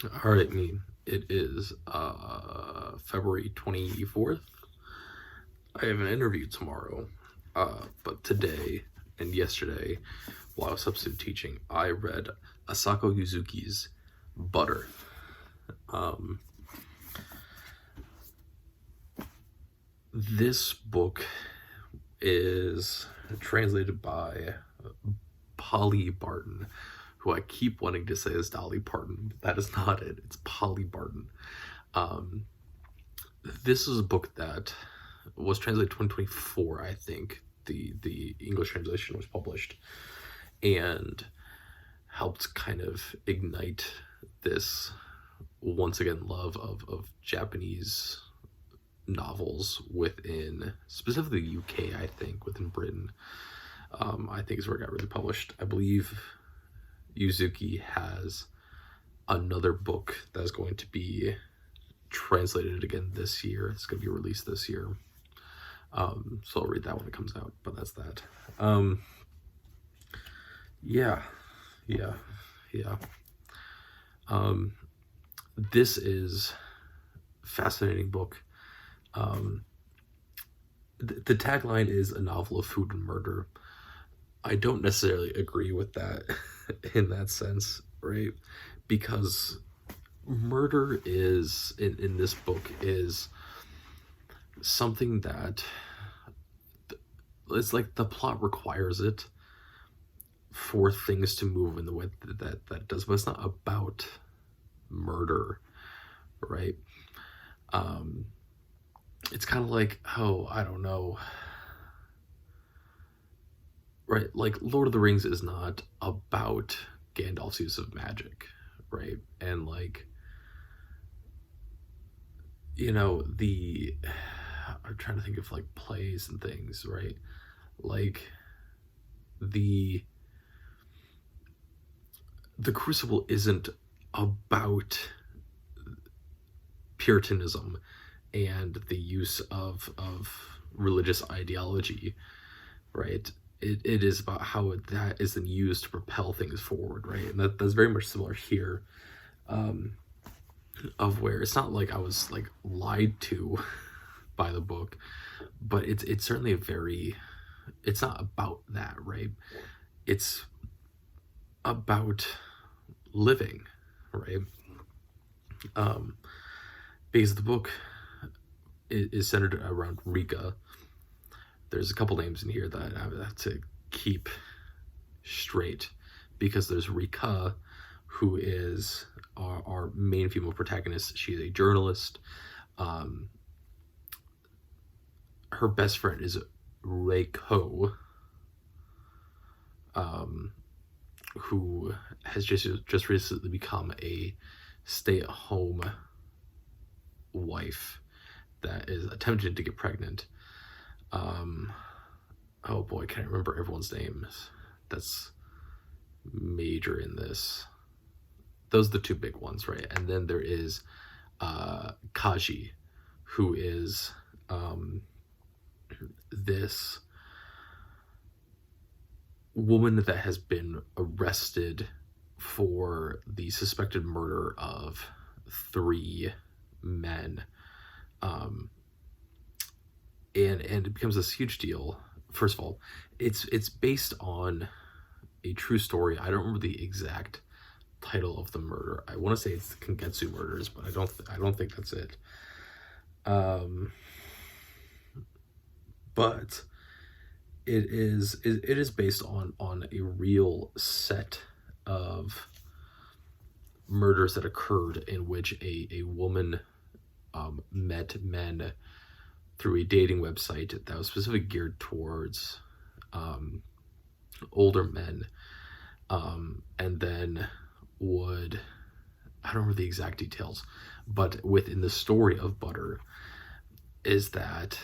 All right, me. It is February 24th. I have an interview tomorrow. But today and yesterday, while I was substitute teaching, I read Asako Yuzuki's Butter. This book is translated by Polly Barton, who I keep wanting to say is Dolly Parton, but that is not it. It's Polly Barton. This is a book that was translated 2024, I think. The English translation was published and helped kind of ignite this once again love of Japanese novels within specifically the UK, I think, within Britain. I think is where it got really published. I believe Yuzuki has another book that's going to be translated again this year. It's going to be released this year. So I'll read that when it comes out, but that's that. Yeah. This is a fascinating book. The tagline is a novel of food and murder. I don't necessarily agree with that in that sense, right? Because murder is, in this book, is something that it's like the plot requires it for things to move in the way that does, but it's not about murder, right? It's kind of like, oh, I don't know, right? Like Lord of the Rings is not about Gandalf's use of magic, right? And like, I'm trying to think of like plays and things, right? Like the Crucible isn't about Puritanism and the use of religious ideology, right? It is about how that is then used to propel things forward, right? And that's very much similar here, of where it's not like I was like lied to by the book, but it's certainly it's not about that, right? It's about living, right? Because the book is centered around Rika. There's a couple names in here that I have to keep straight, because there's Rika, who is our main female protagonist. She's a journalist. Her best friend is Reiko, who has just recently become a stay-at-home wife that is attempting to get pregnant. Oh boy, can't remember everyone's names. That's major in this. Those are the two big ones, right? And then there is Kaji, who is this woman that has been arrested for the suspected murder of 3 men. And it becomes this huge deal. First of all, it's based on a true story. I don't remember the exact title of the murder. I want to say it's the Kangetsu murders, but I don't think that's it. But it is based on a real set of murders that occurred in which a woman met men through a dating website that was specifically geared towards older men, and then would, I don't remember the exact details, but within the story of Butter is that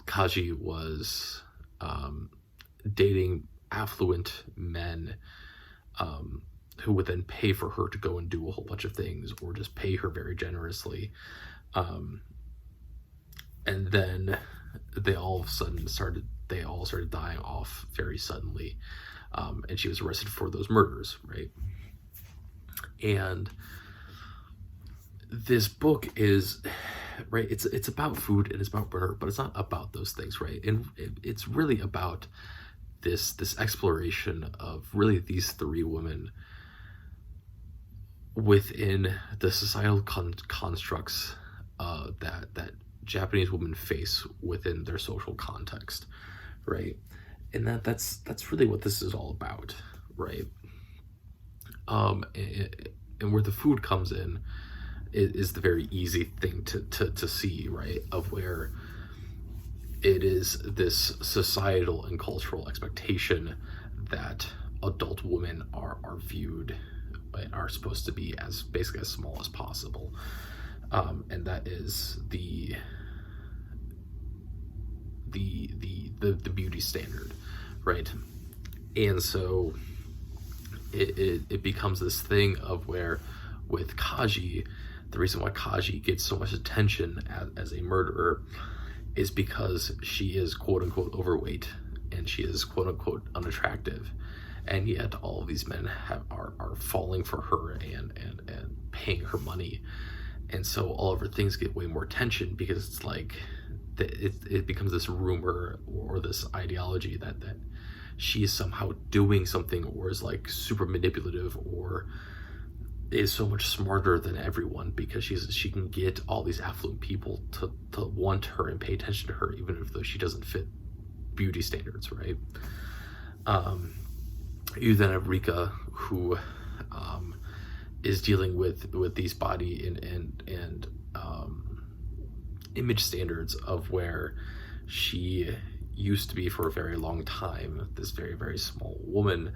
Kaji was dating affluent men who would then pay for her to go and do a whole bunch of things, or just pay her very generously. And then they all started dying off very suddenly. And she was arrested for those murders, right? And this book is, right, it's about food and it's about murder, but it's not about those things, right? And it's really about this exploration of really these three women within the societal constructs that Japanese women face within their social context, right? And that's really what this is all about, right? And where the food comes in is the very easy thing to see, right? Of where it is this societal and cultural expectation that adult women are viewed and are supposed to be as basically as small as possible, and that is the beauty standard, right? And so it becomes this thing of where with Kaji, the reason why Kaji gets so much attention as a murderer is because she is quote unquote overweight and she is quote unquote unattractive, and yet all of these men are falling for her and paying her money, and so all of her things get way more attention because it's like it becomes this rumor or this ideology that she is somehow doing something or is like super manipulative or is so much smarter than everyone because she can get all these affluent people to want her and pay attention to her even if though she doesn't fit beauty standards, right? You then have Rika, who is dealing with these body and image standards of where she used to be for a very long time this very, very small woman,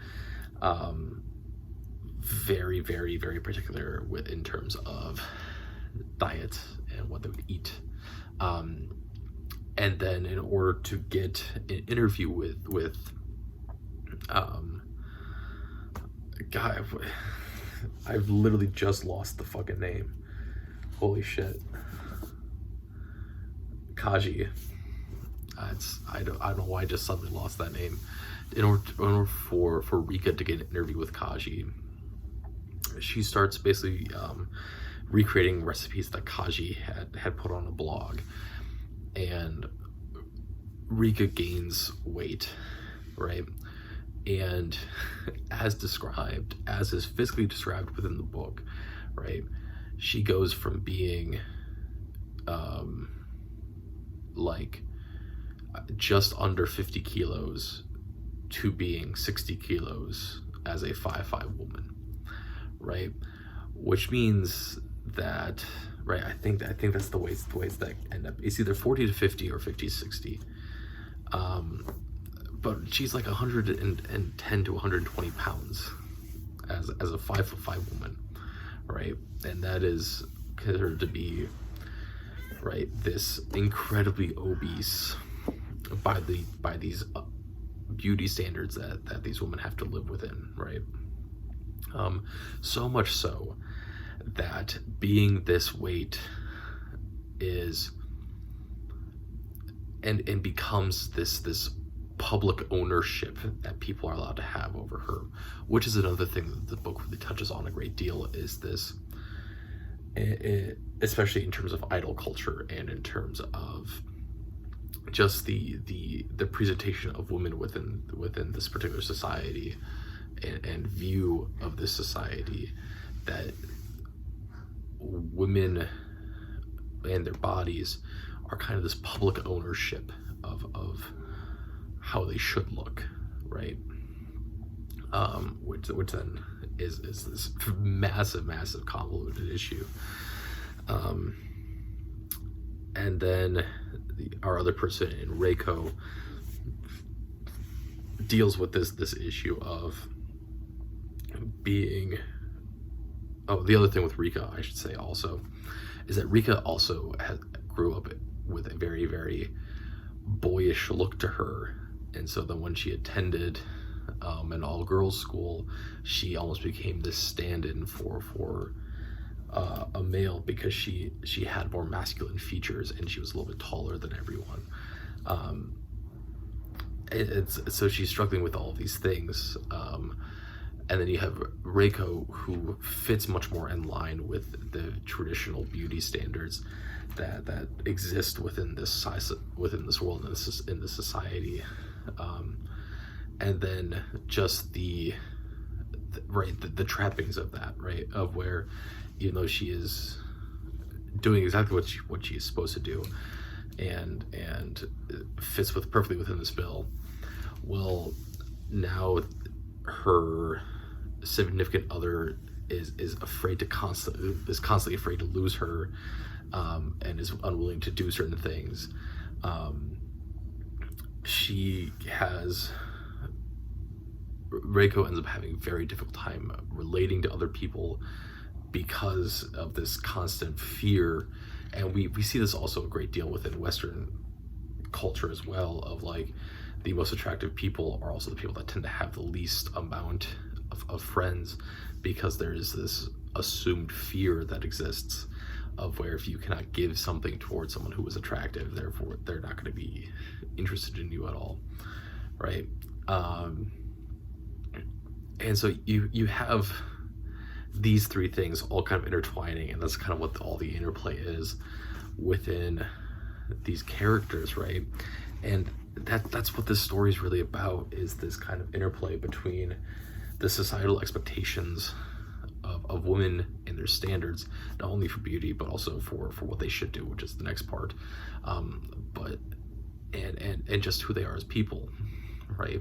very, very, very particular in terms of diet and what they would eat. And then in order to get an interview with God, I've literally just lost the fucking name. Holy shit. Kaji. I don't know why I just suddenly lost that name. In order for Rika to get an interview with Kaji, she starts basically recreating recipes that Kaji had put on a blog, and Rika gains weight, right? And as described, as is physically described within the book, right, she goes from being like just under 50 kilos to being 60 kilos as a 5'5" woman, right? Which means that, right, I think that's the ways that end up. It's either 40 to 50 or 50 to 60. But she's like 110 to 120 pounds as a 5'5" woman, right? And that is considered to be, right, this incredibly obese by these beauty standards that these women have to live within, right? So much so that being this weight is and becomes this public ownership that people are allowed to have over her, which is another thing that the book really touches on a great deal, is this, especially in terms of idol culture and in terms of just the presentation of women within this particular society and view of this society, that women and their bodies are kind of this public ownership of how they should look, right? Which then is this massive convoluted issue. And then our other person in Reiko deals with this issue of being, the other thing with Rika, I should say also, is that Rika also grew up with a very, very boyish look to her. And so then when she attended an all-girls school, she almost became this stand-in for a male because she had more masculine features and she was a little bit taller than everyone. So she's struggling with all of these things, And then you have Reiko, who fits much more in line with the traditional beauty standards that exist within this world, in this society. And then just the trappings of that, right? Of where, even though she is doing exactly what she is supposed to do, and fits perfectly within this bill, well, now her significant other is constantly afraid to lose her, and is unwilling to do certain things. Reiko ends up having a very difficult time relating to other people because of this constant fear. And we see this also a great deal within Western culture as well, of like, the most attractive people are also the people that tend to have the least amount of friends, because there is this assumed fear that exists of where if you cannot give something towards someone who is attractive, therefore they're not going to be interested in you at all, right? And so you have these three things all kind of intertwining, and that's kind of what all the interplay is within these characters, right? And that's what this story is really about, is this kind of interplay between the societal expectations of women and their standards, not only for beauty but also for what they should do, which is the next part, but and just who they are as people, right?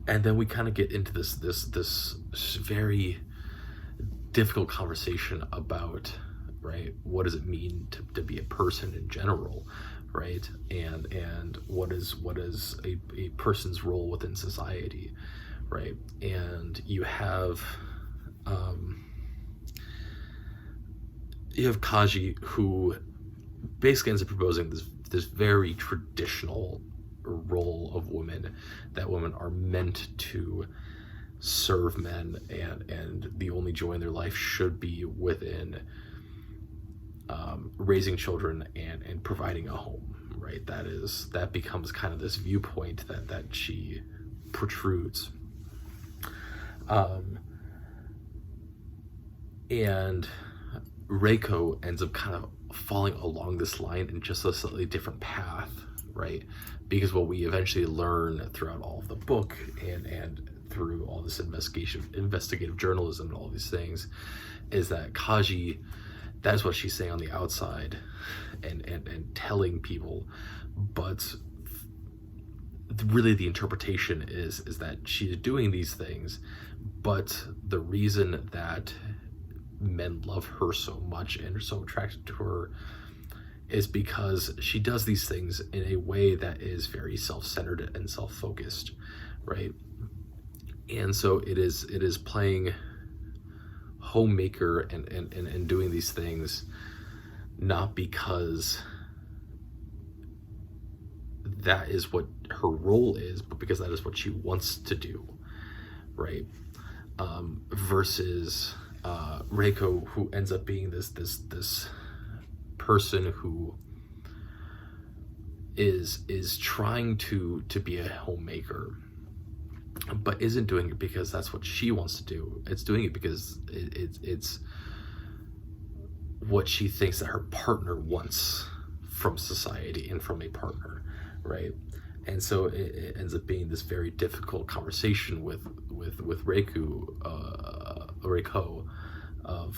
And then we kind of get into this very difficult conversation about, right, what does it mean to be a person in general, right? And what is a person's role within society, right? And you have Kaji, who basically ends up proposing this very traditional role of women, that women are meant to serve men, and the only joy in their life should be within raising children and providing a home, right? That becomes kind of this viewpoint that she protrudes, and Reiko ends up kind of falling along this line in just a slightly different path, right? Because what we eventually learn throughout all of the book and through all this investigative journalism and all these things, is that Kaji, that's what she's saying on the outside and telling people, but really the interpretation is that she's doing these things, but the reason that men love her so much and are so attracted to her is because she does these things in a way that is very self-centered and self-focused, right? And so it is playing homemaker and doing these things not because that is what her role is, but because that is what she wants to do, right? Versus Reiko, who ends up being this person who is trying to be a homemaker, but isn't doing it because that's what she wants to do. It's doing it because it's what she thinks that her partner wants from society and from a partner, right? And so it ends up being this very difficult conversation with Reiko of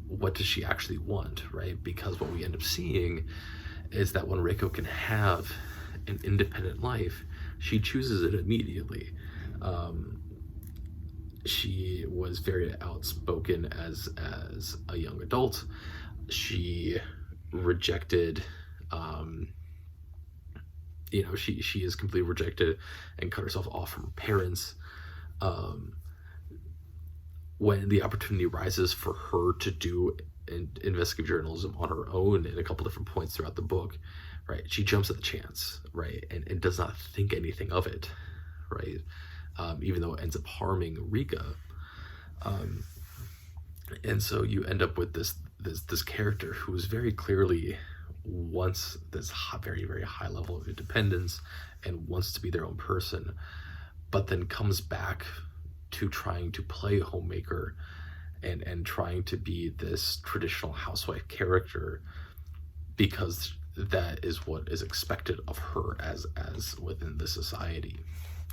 what does she actually want, right? Because what we end up seeing is that when Reiko can have an independent life, she chooses it immediately. She was very outspoken as a young adult. She rejected, she is completely rejected and cut herself off from her parents. When the opportunity rises for her to do investigative journalism on her own in a couple different points throughout the book, right, she jumps at the chance, right, and does not think anything of it, right, even though it ends up harming Rika. And so you end up with this character who is very clearly wants this very, very high level of independence and wants to be their own person, but then comes back to trying to play homemaker and trying to be this traditional housewife character, because that is what is expected of her as within the society,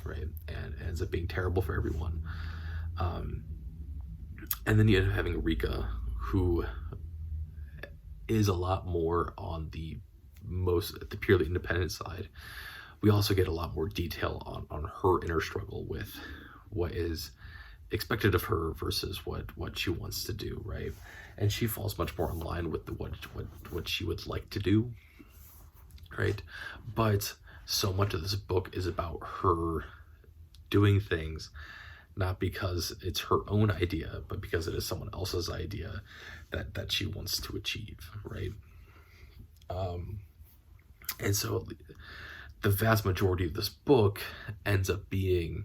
right? And ends up being terrible for everyone. And then you end up having Rika, who is a lot more on the purely independent side. We also get a lot more detail on her inner struggle with what is expected of her versus what she wants to do, right? And she falls much more in line with what she would like to do, right? But so much of this book is about her doing things not because it's her own idea, but because it is someone else's idea that she wants to achieve, right? And so the vast majority of this book ends up being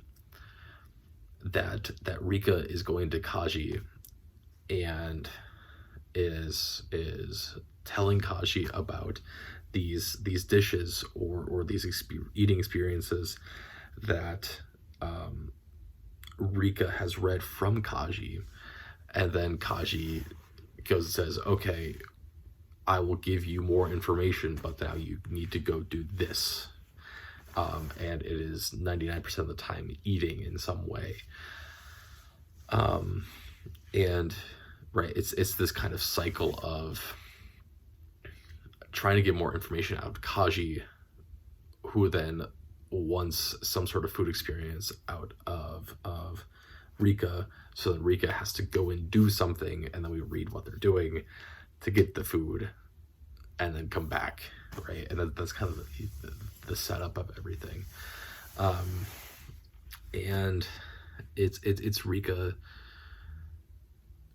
that Rika is going to Kaji and is telling Kaji about these dishes or these eating experiences that Rika has read from Kaji, and then Kaji goes and says, okay, I will give you more information, but now you need to go do this. And it is 99% of the time eating in some way. And right, it's this kind of cycle of trying to get more information out of Kaji, who then wants some sort of food experience out of Rika, so that Rika has to go and do something, and then we read what they're doing to get the food and then come back, right? And that's kind of the setup of everything. And it's Rika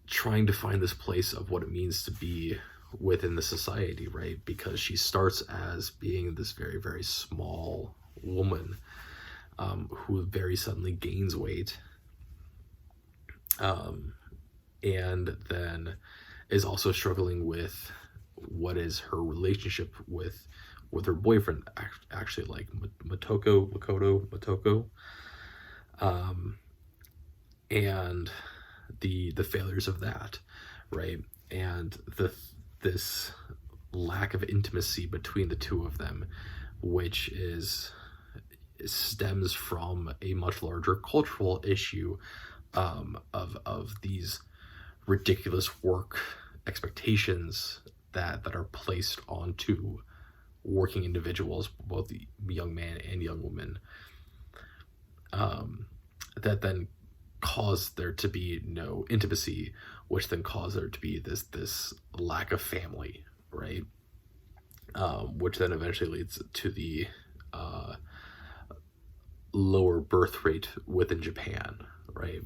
trying to find this place of what it means to be within the society, right? Because she starts as being this very, very small woman who very suddenly gains weight, and then is also struggling with what is her relationship with her boyfriend, actually, like Makoto, and the failures of that, right? And this lack of intimacy between the two of them, which stems from a much larger cultural issue of these ridiculous work expectations that are placed onto working individuals, both the young man and young woman, that then cause there to be no intimacy, which then cause there to be this lack of family, right? Which then eventually leads to the lower birth rate within Japan, right?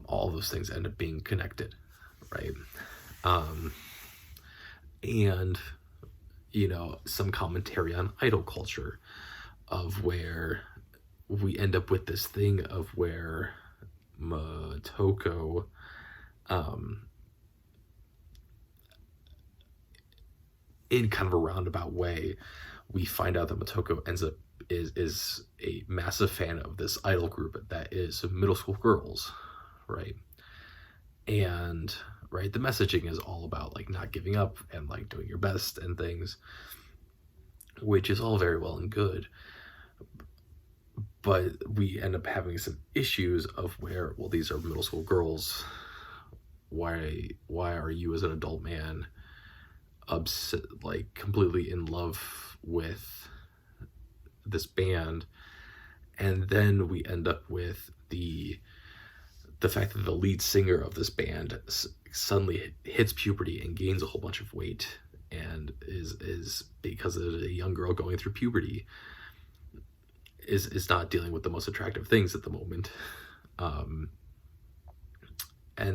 All those things end up being connected, right? And, you know, some commentary on idol culture, of where we end up with this thing of where Motoko in kind of a roundabout way, we find out that Motoko is a massive fan of this idol group that is middle school girls, right? And right, the messaging is all about like not giving up and like doing your best and things, which is all very well and good, but we end up having some issues of where, well, these are middle school girls, why are you as an adult man like completely in love with this band? And then we end up with the fact that the lead singer of this band suddenly hits puberty and gains a whole bunch of weight, and is because of a young girl going through puberty, is not dealing with the most attractive things at the moment. And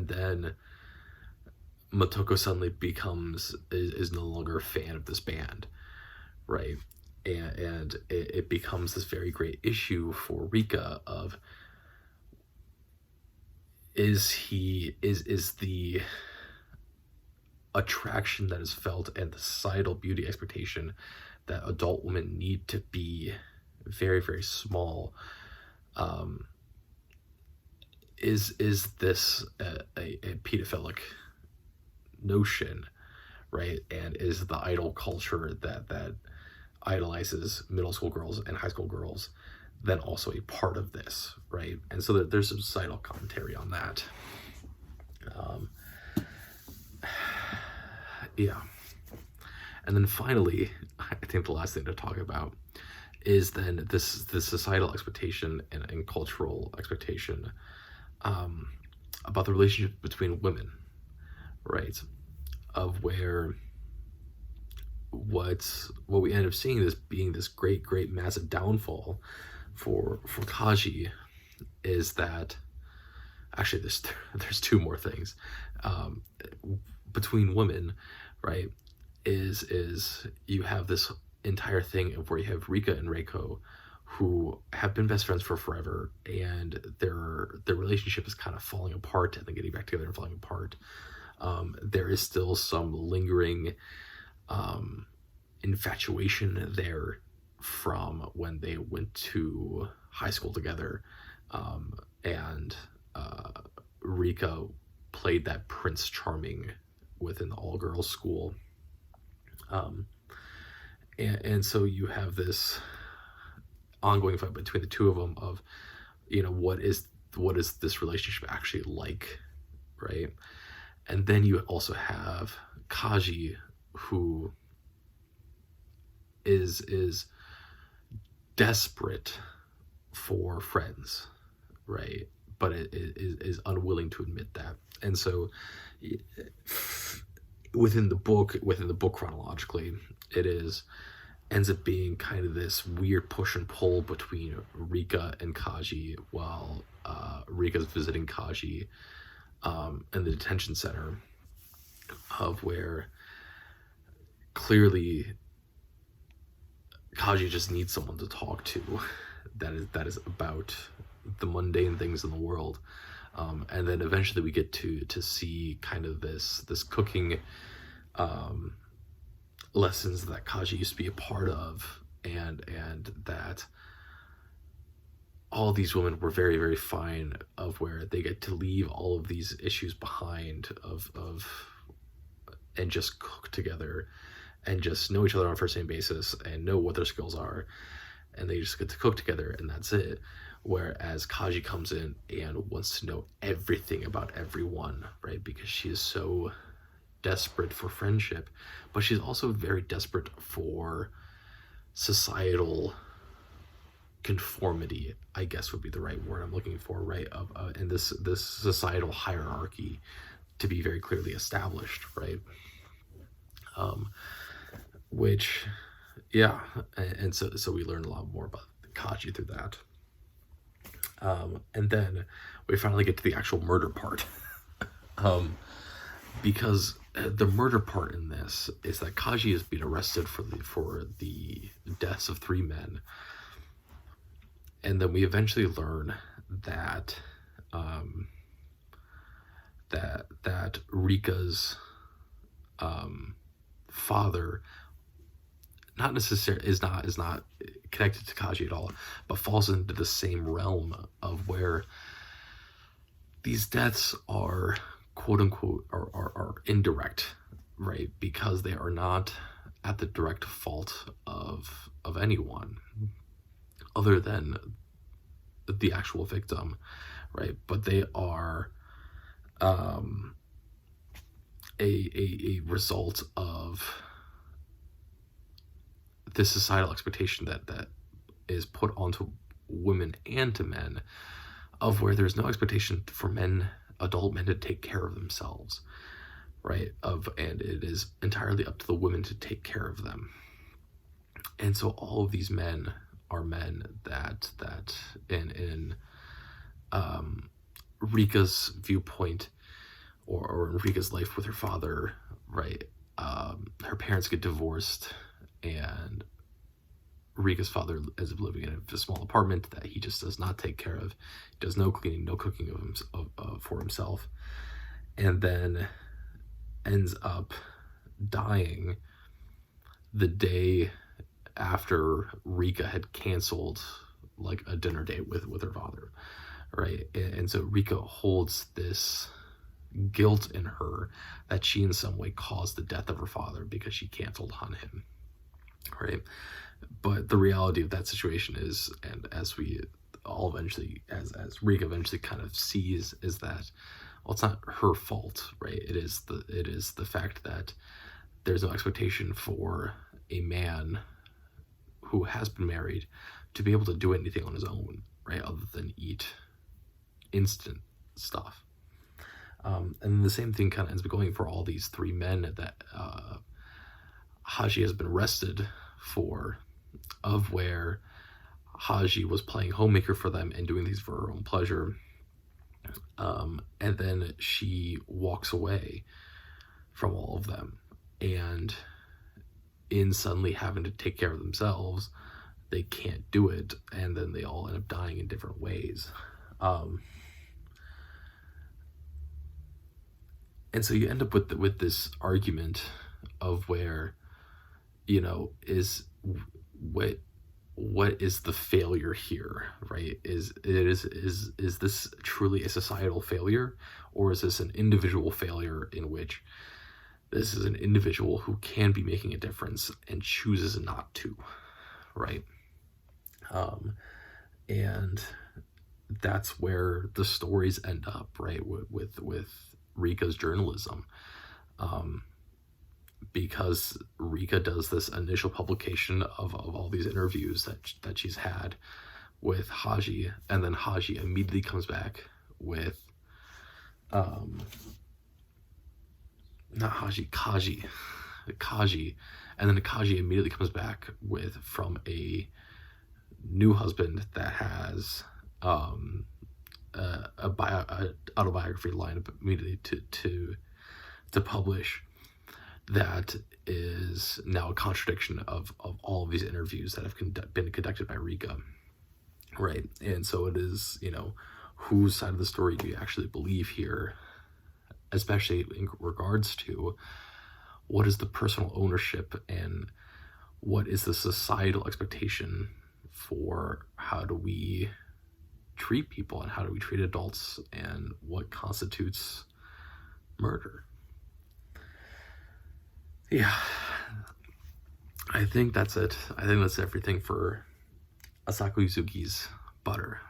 then Motoko suddenly is no longer a fan of this band, right? And it becomes this very great issue for Rika of, is the attraction that is felt and the societal beauty expectation that adult women need to be very, very small, is this a pedophilic notion, right? And is the idol culture that idolizes middle school girls and high school girls then also a part of this, right? And so there's some societal commentary on that. Yeah. And then finally, I think the last thing to talk about is then this societal expectation and cultural expectation about the relationship between women, right? Of where what we end up seeing this being this great massive downfall for Kaji is that actually there's two more things between women, right? Is you have this entire thing of where you have Rika and Reiko who have been best friends for forever, and their relationship is kind of falling apart and then getting back together and falling apart. There is still some lingering infatuation there from when they went to high school together, and Rika played that Prince Charming within the all-girls school, and so you have this ongoing fight between the two of them of, you know, what is this relationship actually like, right? And then you also have Kaji, who is desperate for friends, right? But it is unwilling to admit that. And so within the book chronologically, it ends up being kind of this weird push and pull between Rika and Kaji while Rika's visiting Kaji in the detention center, of where clearly Kaji just needs someone to talk to that is about the mundane things in the world. And then eventually we get to see kind of this cooking lessons that Kaji used to be a part of, and that all these women were very fine, of where they get to leave all of these issues behind of and just cook together and just know each other on a first name basis and know what their skills are, and they just get to cook together and that's it. Whereas Kaji comes in and wants to know everything about everyone, right? Because she is so desperate for friendship, but she's also very desperate for societal conformity, I guess would be the right word I'm looking for, right? And this societal hierarchy to be very clearly established, right? Which, yeah, and so we learn a lot more about Kaji through that. And then we finally get to the actual murder part. Because the murder part in this is that Kaji has been arrested for the deaths of 3 men. And then we eventually learn that that Rika's father not necessarily is not connected to Kaji at all, but falls into the same realm of where these deaths are quote unquote are indirect, right? Because they are not at the direct fault of anyone other than the actual victim, right? But they are a result of this societal expectation that is put onto women and to men, of where there's no expectation for adult men to take care of themselves, right? And it is entirely up to the women to take care of them. And so all of these men are men that in Rika's viewpoint, or in Rika's life with her father, right? Her parents get divorced, and Rika's father ends up living in a small apartment that he just does not take care of. He does no cleaning, no cooking for himself, and then ends up dying the day after Rika had canceled like a dinner date with her father, right? And so Rika holds this guilt in her that she in some way caused the death of her father because she canceled on him, right? But the reality of that situation is, and as we all eventually, as Rika eventually kind of sees, is that, well, it's not her fault, right? It is the fact that there's no expectation for a man who has been married to be able to do anything on his own, right? Other than eat instant stuff. And the same thing kind of ends up going for all these three men that Haji has been arrested for, of where Haji was playing homemaker for them and doing these for her own pleasure. And then she walks away from all of them. And in suddenly having to take care of themselves, they can't do it. And then they all end up dying in different ways. And so you end up with this argument of where, you know, is what is the failure here, right? Is this truly a societal failure, or is this an individual failure in which this is an individual who can be making a difference and chooses not to, right? And that's where the stories end up, right? With Rika's journalism. Because Rika does this initial publication of all these interviews that she's had with Haji, and then Haji immediately comes back with not Haji, Kaji, and then Kaji immediately comes back with from a new husband that has a autobiography line immediately to publish, that is now a contradiction of all of these interviews that have been conducted by Rika, right? And so it is, you know, whose side of the story do you actually believe here, especially in regards to what is the personal ownership and what is the societal expectation for how do we treat people and how do we treat adults and what constitutes murder. Yeah, I think that's it. I think that's everything for Asako Yuzuki's Butter.